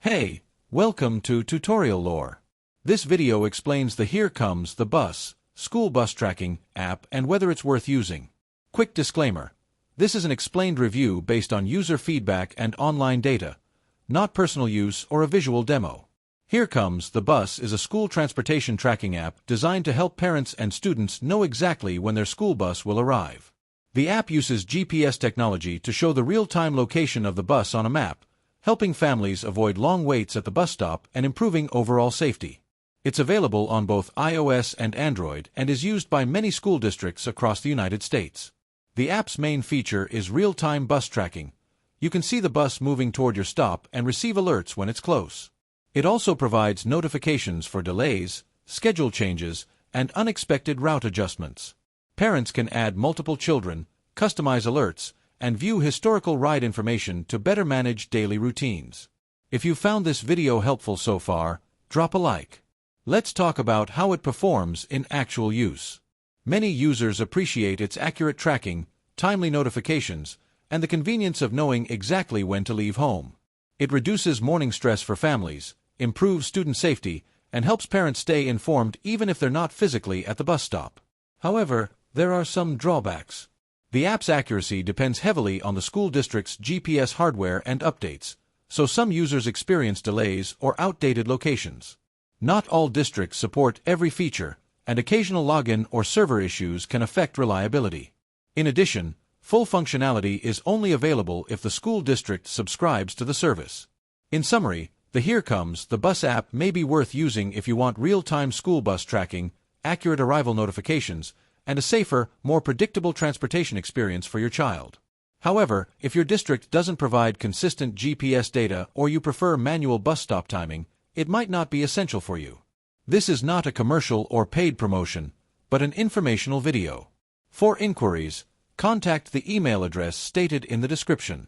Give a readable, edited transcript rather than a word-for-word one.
Hey, welcome to Tutorial Lore. This video explains the HereComesTheBus school bus tracking app and whether it's worth using. Quick disclaimer. This is an explained review based on user feedback and online data, not personal use or a visual demo. HereComesTheBus is a school transportation tracking app designed to help parents and students know exactly when their school bus will arrive. The app uses GPS technology to show the real-time location of the bus on a map, helping families avoid long waits at the bus stop and improving overall safety. It's available on both iOS and Android and is used by many school districts across the United States. The app's main feature is real-time bus tracking. You can see the bus moving toward your stop and receive alerts when it's close. It also provides notifications for delays, schedule changes, and unexpected route adjustments. Parents can add multiple children, customize alerts, and view historical ride information to better manage daily routines. If you found this video helpful so far, drop a like. Let's talk about how it performs in actual use. Many users appreciate its accurate tracking, timely notifications, and the convenience of knowing exactly when to leave home. It reduces morning stress for families, improves student safety, and helps parents stay informed even if they're not physically at the bus stop. However, there are some drawbacks. The app's accuracy depends heavily on the school district's GPS hardware and updates, so some users experience delays or outdated locations. Not all districts support every feature, and occasional login or server issues can affect reliability. In addition, full functionality is only available if the school district subscribes to the service. In summary, the HereComesTheBus app may be worth using if you want real-time school bus tracking, accurate arrival notifications, and a safer, more predictable transportation experience for your child. However, if your district doesn't provide consistent GPS data or you prefer manual bus stop timing, it might not be essential for you. This is not a commercial or paid promotion, but an informational video. For inquiries, contact the email address stated in the description.